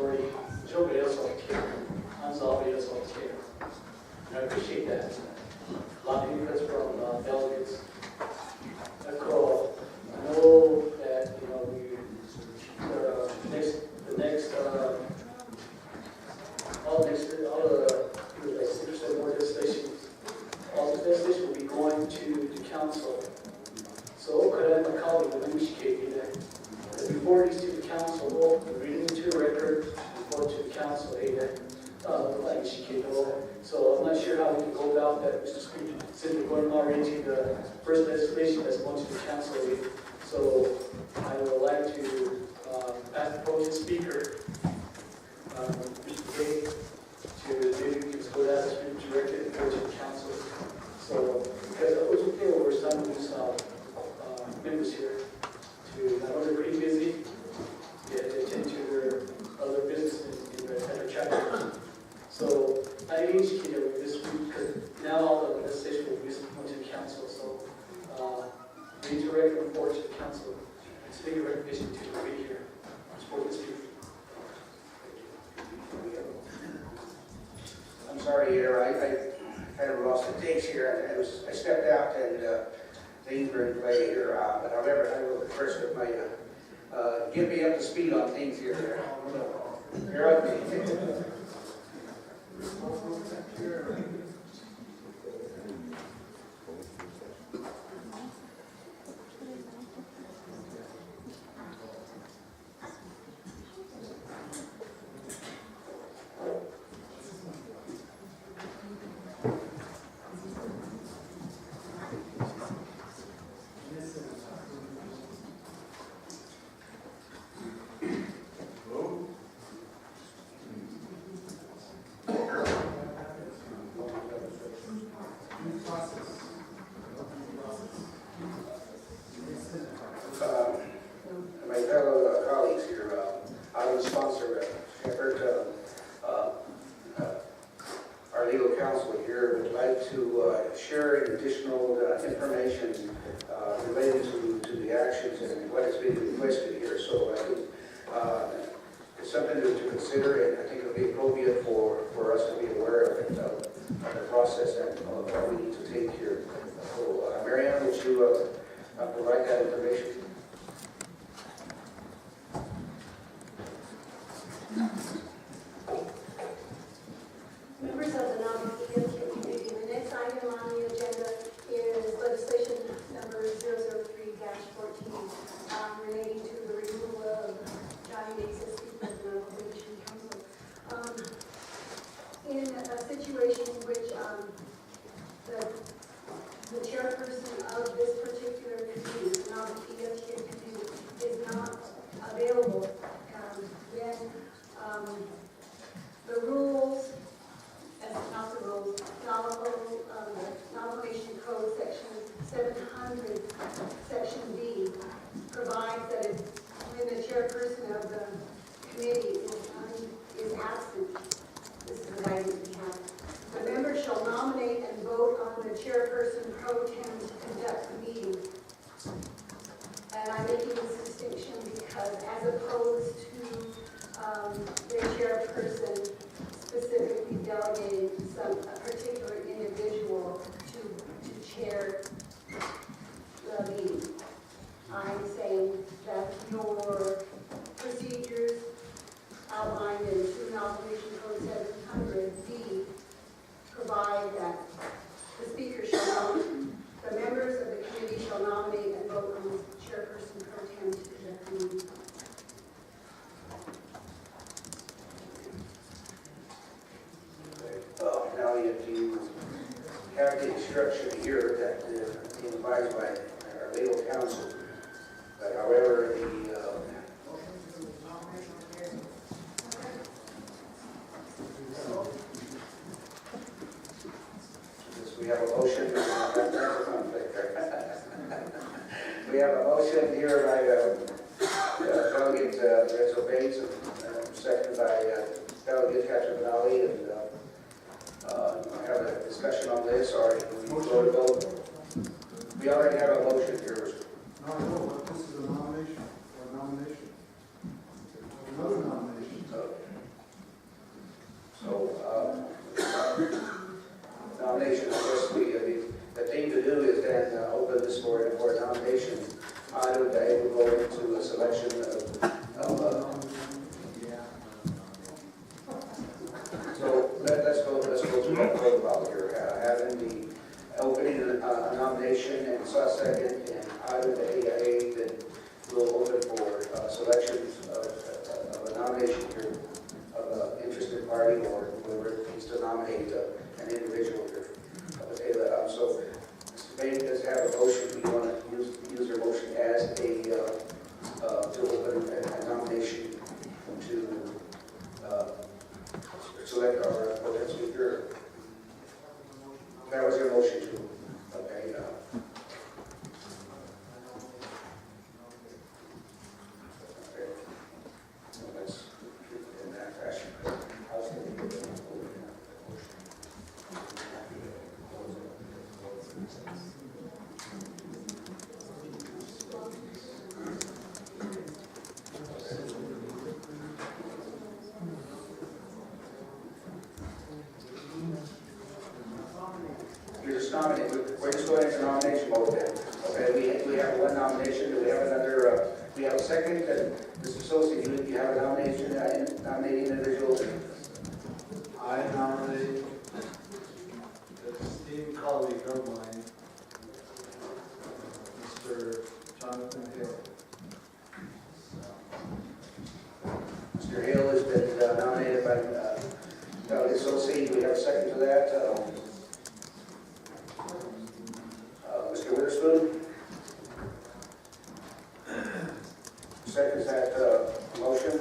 majority, nobody else on the care. I'm somebody else on the care. And I appreciate that. A lot of inputs from delegates. I know that, you know, all the like 6 or more legislation, all the legislation will be going to the council. So could I have my colleague, the Naabik'iyati that before these to the council, we'll read it into the record, report to the council, so I'm not sure how we can go about that, Mr. Speaker, since we're going already to the first legislation that's going to the council. So I would like to ask the Pro Temp Speaker, Mr. Begay, to maybe just go down and direct it and go to the council. So, because I was okay over some of these members here, I know they're pretty busy, they attend to their other business in their chapter. So I educated with this week because now all the legislation will be going to the council. So we need to report to the council. It's a big recognition to be here. Support this speaker. I'm sorry, I kind of lost the dates here. I stepped out and things were in play here. But however, I will first with my get me up to speed on things here. You're okay. My fellow colleagues here, I will sponsor effort. Our legal counsel here would like to share additional information related to the actions and what has been requested here. So I think it's something to consider, and I think it'll be appropriate for us to be aware of it, of the process and what we need to take here. So Mariana, would you provide that information? Members of the Naabik'iyati Committee, the next item on the agenda is legislation number 003-14 relating to the removal of Naize as Speaker of the Navajo Council. In a situation in which the chairperson of this particular committee, the Naabik'iyati Committee, is not available, then the rules, not the rules, Nomination Code Section 700, Section B, provides that when the chairperson of the committee is absent, this is the guidance we have, the members shall nominate and vote on the chairperson pro tem to conduct the meeting. And I'm making this distinction because as opposed to the chairperson specifically delegating a particular individual to chair the meeting, I'm saying that your procedures outlined in 2 Nomination Code 700B provide that the speaker shall the members of the committee shall nominate and vote on the chairperson pro tem to conduct the meeting. Now, if you have the instruction here that is advised by our legal counsel, but however, we have a motion. We have a motion here by Delegate LoRenzo Bates, seconded by Delegate Katherine Benally, and I have a discussion on this, or we go to vote. We already have a motion here. No, but this is a nomination, or nomination. Another nomination. saw a second, and item A, then we'll open for selections of a nomination here of an interested party or whoever needs to nominate an individual here. So, Mr. Begay does have a motion. We want to use your motion as a to open a nomination to select our Pro Temp Speaker. That was your motion too. Okay. Okay. So let's keep it in that fashion. I was going to give it a motion. You're just nominating. We're just going into nomination mode then. Okay, we have one nomination. Do we have another? We have a second. Mr. Tsosie, you have a nomination, nominating individual. I nominate an esteemed colleague of mine, Mr. Jonathan Hale. Mr. Hale has been nominated by Delegate Tsosie. Do we have a second to that? Mr. Witherspoon? Seconds that motion.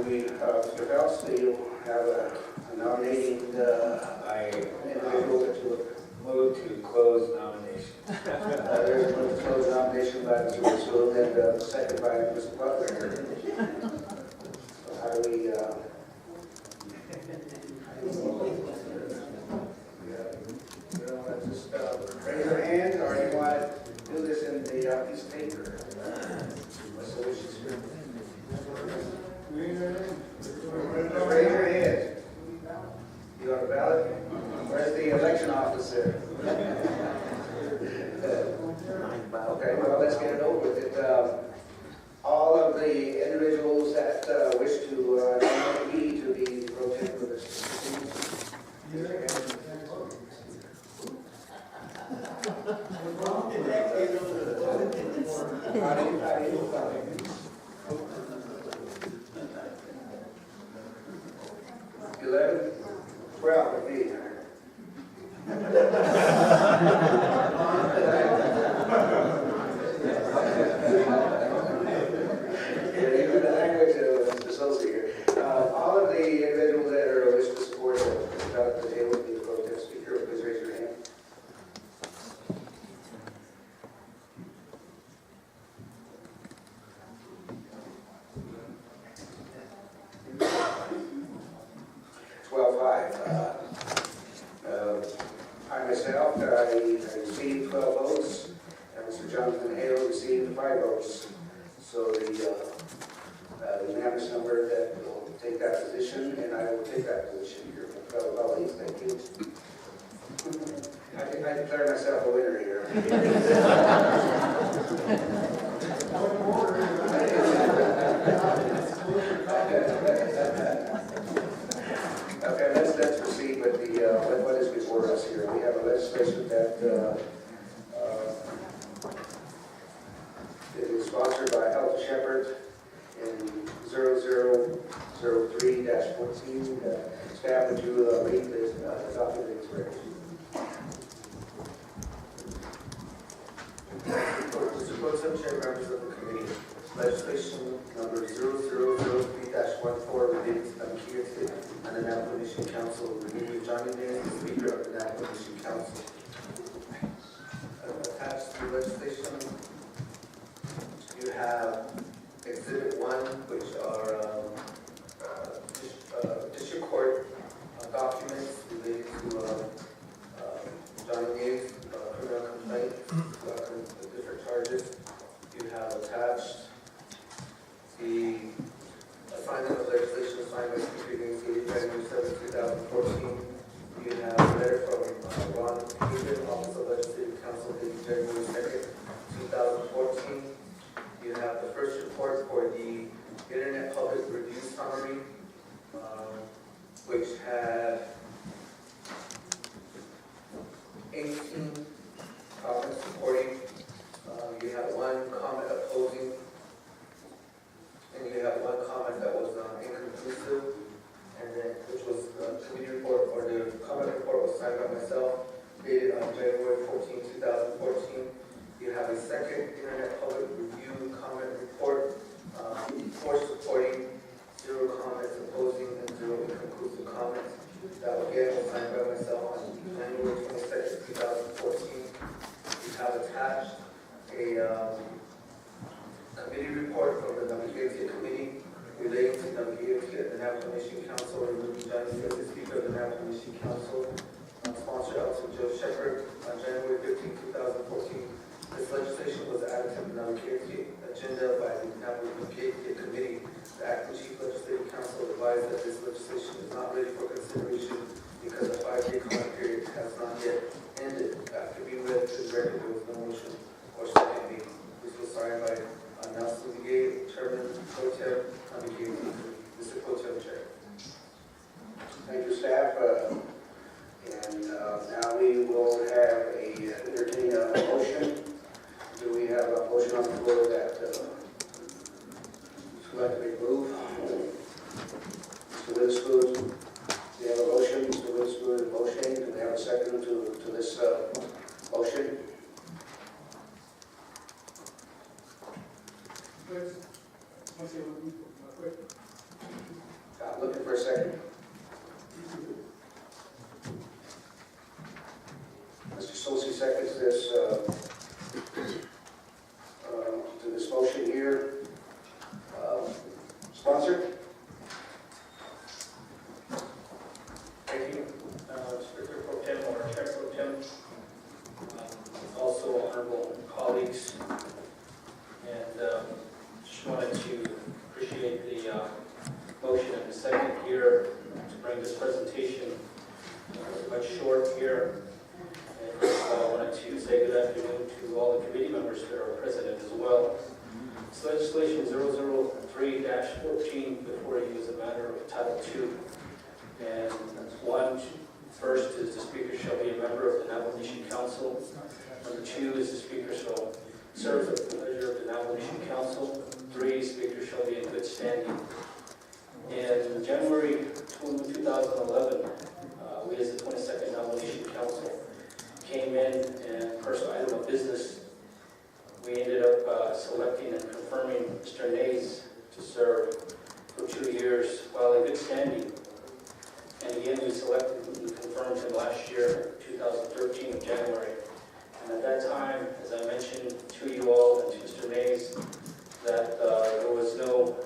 Mr. Phelps, do you have a nominating individual that you Move to close nomination. there's a move to close nomination by Mr. Witherspoon and second by Mr. Butler. So how do we, just raise your hand, or you want to do this in the piece of paper? What's the wishes here? Just raise your hand. You on a ballot? Where's the election officer? Okay, well, let's get it over with it. All of the individuals that wish to nominate me to be Pro Temp for this. Well, with me. Even the language of Mr. Tsosie here. All of the individuals that are wish to support Jonathan Hale with the Pro Temp Speaker, please raise your hand. I myself, I received 12 votes, and Mr. Jonathan Hale received 5 votes. So the unanimous number that will take that position, and I will take that position here. Fellow colleagues, thank you. I declare myself a winner here. Okay, let's proceed with the what is before us here. We have a legislation that is sponsored by Health Shepherd in 0003-14. Staff, would you read this document inspiration? Mr. Pro Temp, Chair, members of the committee, legislation number 0003-14 relating to Naabik'iyati and the Navajo Council, removing Johnny Naize, the Speaker of the Navajo Council. Attached to the legislation, you have Exhibit 1, which are district court documents related to Johnny Naize, criminal complaint, different charges. You have attached the assignment of legislation assigned by Speaker Begay, January 7, 2014. You have a letter from Ron Haven, Office of Legislative Counsel, dated January 2, 2014. You have the first report for the Internet Public Review Summary, which had comment opposing, and you have one comment that was inconclusive, and then, which was the committee report, or the comment report was signed by myself, dated on January 14, 2014. You have a second Internet Public Review comment report, 4 supporting, 0 comments opposing, and 0 inconclusive comments. That again was signed by myself on January 22nd, 2014. You have attached a committee report from the Naabik'iyati Committee relating to Naabik'iyati at the Navajo Nation Council, removing Johnny as the Speaker of the Navajo Nation Council, sponsored out to Joe Shepherd on January 15, 2014. This legislation was added to the Naabik'iyati agenda by the Naabik'iyati Committee. The Acting Chief Legislative Council advised that this legislation is not ready for consideration because the 5-day comment period has not yet ended. After being read to the record, there was no motion or second reading. This was signed by Mel Begay, Chairman Pro Temp Begay, Mr. Pro Temp Chair. Thank you, staff. And now we will have entertain a motion. Do we have a motion on the floor that would like to be moved? Mr. Witherspoon, do you have a motion? Mr. Witherspoon is motioning. Do we have a second to this motion? I'm looking for a second. Mr. Tsosie seconds this to this motion here. Sponsor? Thank you, Speaker Pro Temp or Chair Pro Temp, also honorable colleagues, and just wanted to appreciate the motion and the second here to bring this presentation much short here. And I wanted to say good afternoon to all the committee members that are present as well. This legislation 003-14 before you is a matter of Title II. And first is the Speaker shall be a member of the Navajo Nation Council. Number 2 is the Speaker shall serve at the pleasure of the Navajo Nation Council. 3, Speaker shall be in good standing. In January 2011, we as the 22nd Navajo Nation Council came in, and first item of business, we ended up selecting and confirming Mr. Naize to serve for 2 years while in good standing. And again, we selected and confirmed him last year, 2013 of January. And at that time, as I mentioned to you all and to Mr. Naize, that there was no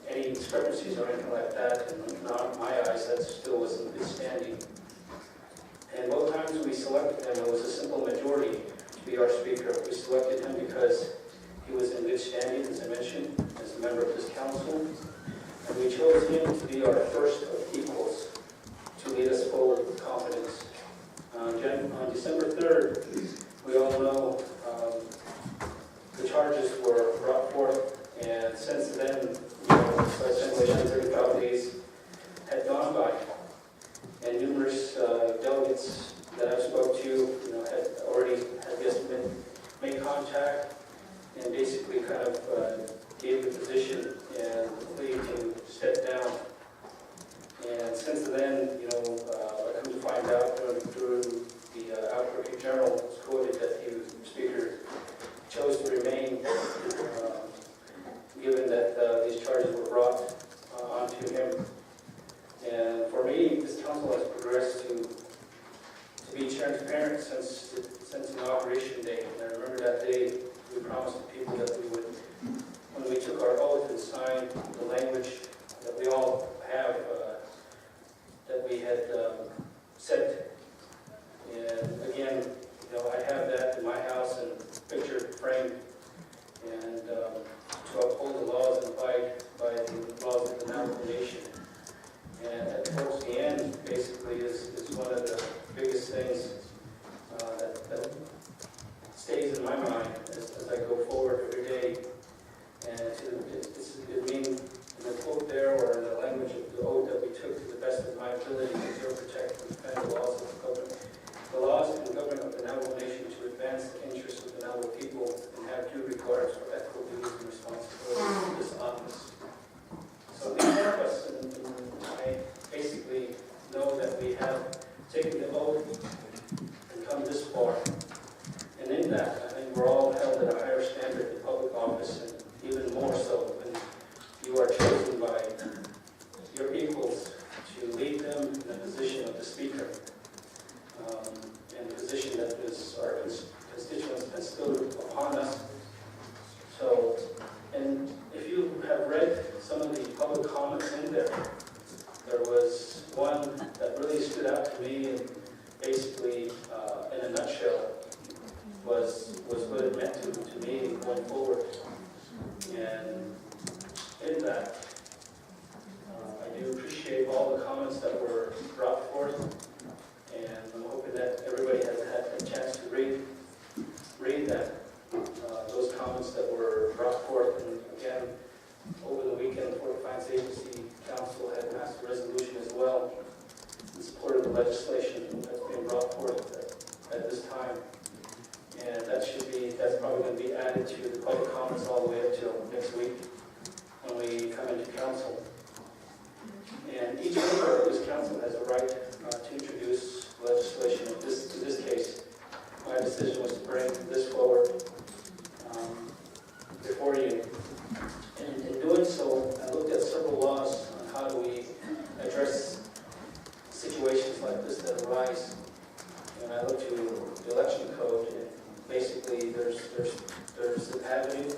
any discrepancies or anything like that, and not in my eyes, that still was in good standing. And both times we selected him, it was a simple majority to be our speaker. We selected him because he was in good standing, as I mentioned, as a member of this council. And we chose him to be our first of equals to lead us forward with confidence. On December 3rd, we all know the charges were brought forth, and since then, essentially 35 days had gone by, and numerous delegates that I spoke to, had already made contact, and basically kind of gave the position and plea to step down. And since then, I come to find out through the Albuquerque Journal, was quoted that the Speaker chose to remain, given that these charges were brought onto him. And for me, this council has progressed to be transparent since inauguration day. And I remember that day we promised the people that we would, when we took our oath and signed the language that we all have, that we had set. And again, I have that in my house and picture framed, and to uphold the laws and abide by the laws of the Navajo Nation. And towards the end, basically, is one of the biggest things that stays in my mind as I go forward every day. And it means in the quote there, or in the language of the oath that we took, to the best of my ability to serve, protect, and defend the laws of the government. The laws and government of the Navajo Nation, to advance the interests of the Navajo people and have due regards for comments in there. There was one that really stood out to me, and basically, in a nutshell, was what it meant to me going forward. And in that, I do appreciate all the comments that were brought forth, and I'm hoping that everybody has had a chance to read that, those comments that were brought forth. And again, over the weekend, the Fort Defiance Agency Council had passed a resolution as well in support of the legislation that's being brought forth at this time. And that's probably going to be added to the public comments all the way up till next week when we come into council. And each member of this council has a right to introduce legislation. In this case, my decision was to bring this forward before you. And in doing so, I looked at several laws on how do we address situations like this that arise. And I looked to the election code, and basically there's an avenue,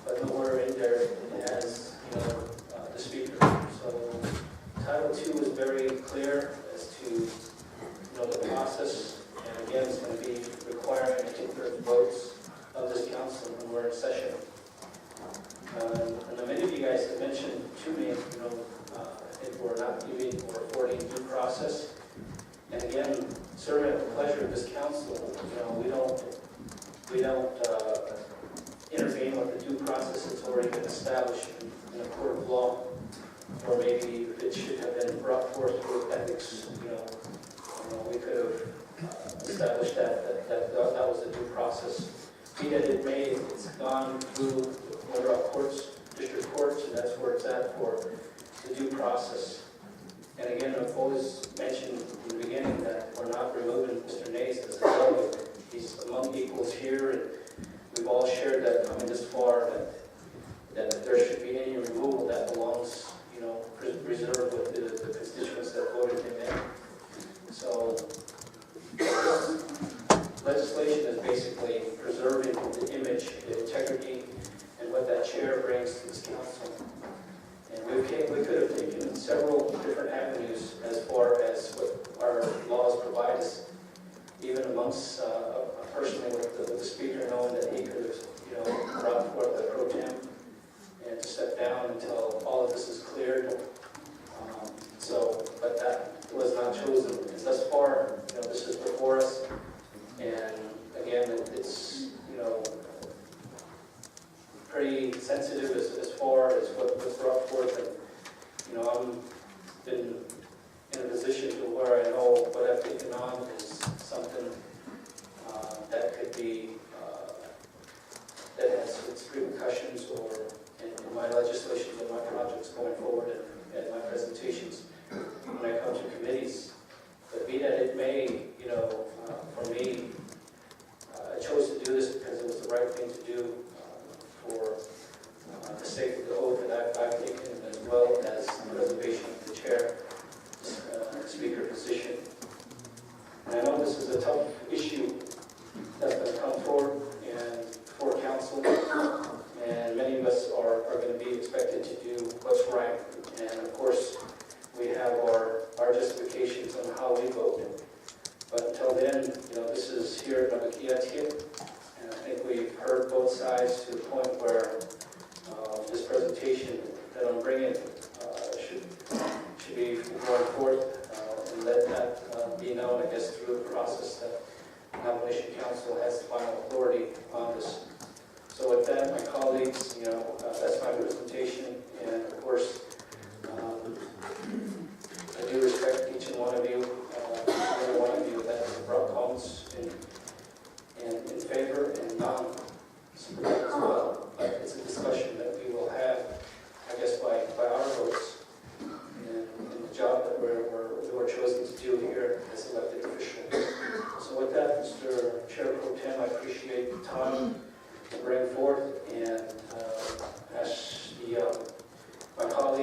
but nowhere in there it has, the speaker. So Title II is very clear as to, the process, and again, it's going to be requiring a two-thirds votes of this council when we're in session. And many of you guys have mentioned to me, I think we're not giving or affording due process. And again, serving at the pleasure of this council, we don't intervene with the due process that's already been established in a court of law, or maybe it should have been brought forth through ethics. We could have established that was the due process. Be that it may, it's gone through one of our courts, district courts, and that's where it's at for the due process. And again, I've always mentioned in the beginning that we're not removing Mr. Naize as a delegate. He's among equals here, and we've all shared that coming this far, that if there should be any removal, that belongs, reserved with the constituents that voted him in. So legislation is basically preserving the image, the integrity, and what that chair brings to this council. And we could have taken several different avenues as far as what our laws provide us, even amongst personally with the speaker, knowing that he could have, brought forth the pro temp and to step down until all of this is cleared. But that was not chosen. Because thus far, this is before us, and again, it's pretty sensitive as far as what's brought forth. And I've been in a position to where I know what I've taken on is something that could be that has its repercussions or in my legislation and my projects going forward and my presentations when I come to committees. But be that it may, for me, I chose to do this because it was the right thing to do for the sake of the oath that I've taken, as well as the preservation of the chair, speaker position. And I know this is a tough issue that's going to come forward and for council, and many of us are going to be expected to do what's right. And of course, we have our justifications on how we vote. But until then, this is here at Naabik'iyati, and I think we've heard both sides to the point where this presentation that I'm bringing should be going forth, and let that be known, I guess, through the process that the Nomination Council has the final authority on this. So with that, my colleagues, that's my presentation, and of course, I do respect each and one of you, every one of you that brought comments in favor and non-support as well. But it's a discussion that we will have, I guess, by our votes and the job that we're chosen to do here as elected officials. So with that, Mr. Chair Pro Temp, I appreciate the time to bring forth and ask my colleagues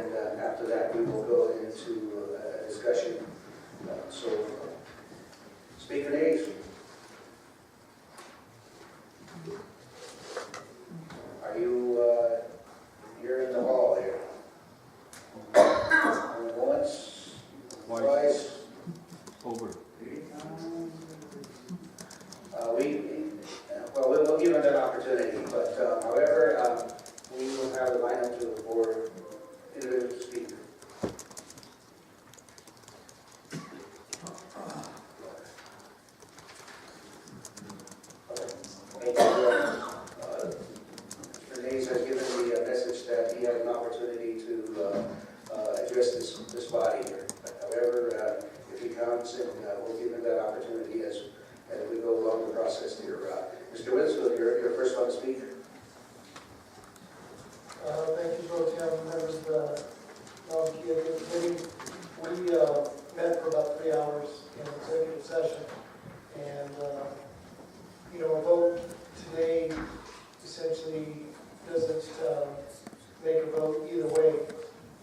and after that, we will go into a discussion. Speaker Naize. Are you you're in the hall here? Once, twice. Over. We'll give them that opportunity, but however, we will have the lineup to the board individual speaker. Thank you. Mr. Naize has given me a message that he had an opportunity to address this body here. However, if he comes, and we'll give him that opportunity as we go along the process here. Mr. Witherspoon, you're first one to speak. Thank you, Pro Temp, members of the Naabik'iyati Committee. We met for about 3 hours in executive session, and a vote today essentially doesn't make a vote either way.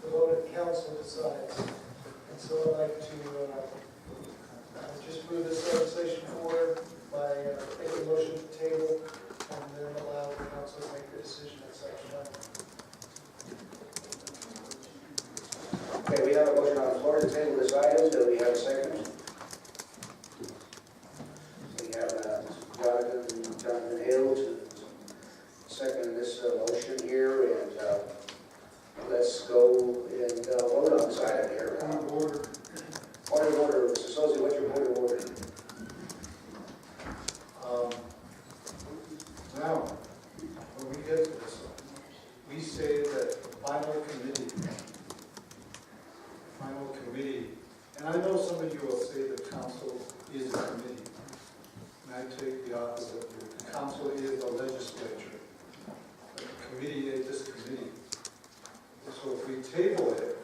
The vote at council decides, and so I'd like to just move this legislation forward by making a motion to table and then allow the council to make the decision at such time. Okay, we have a motion on the floor to table this item. Do we have a second? We have Jonathan Hale to second this motion here, and let's go and vote on this item here. Order. Point of order, Mr. Tsosie, what's your point of order? Now, when we get to this, we say that the final committee, and I know some of you will say the council is a committee, and I take the opposite view. The council is the legislature. The committee is this committee. So if we table it,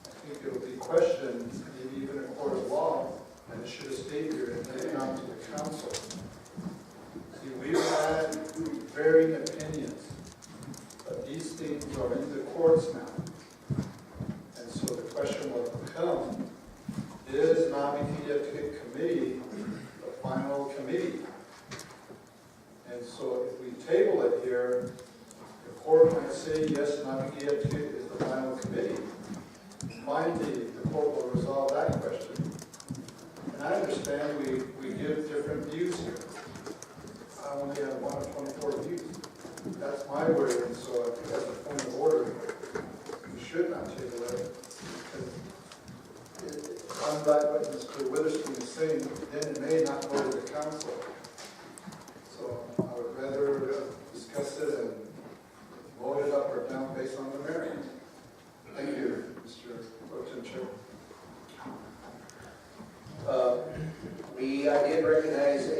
I think it will be questioned, maybe even in a court of law, and it should have stayed here and then gone to the council. See, we've had varying opinions, but these things are in the courts now. And so the question will become, is Naabik'iyati Committee the final committee? And so if we table it here, the court might say, yes, Naabik'iyati is the final committee. Finally, the court will resolve that question. And I understand we give different views here. I only have one of 24 views. That's my word, and so I think that's a point of order. We should not table it. Unlike what Mr. Witherspoon is saying, then it may not go to the council. So I would rather discuss it and vote it up or down based on the merit. Thank you, Mr. Pro Temp Chair. I did recognize a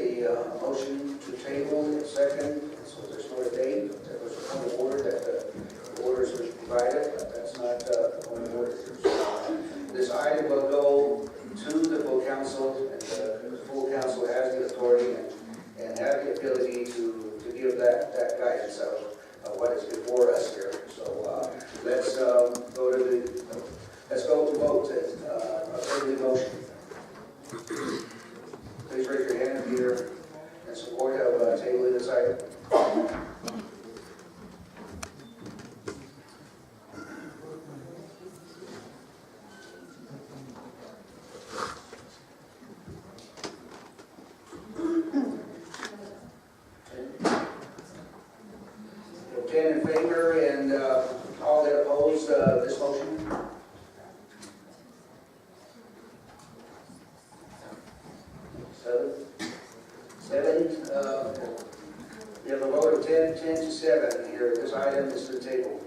motion to table in second, so there's no debate. There was a point of order that the orders were provided, but that's not the point of order. So, this item will go to the full council, and the full council has the authority and have the ability to give that guidance of what is before us here. So let's go to vote. Approve the motion. Please raise your hand if you're in support of tabling this item. 10 in favor, and all that oppose this motion? Seven. We have a vote of 10 to 7 here. This item is to the table.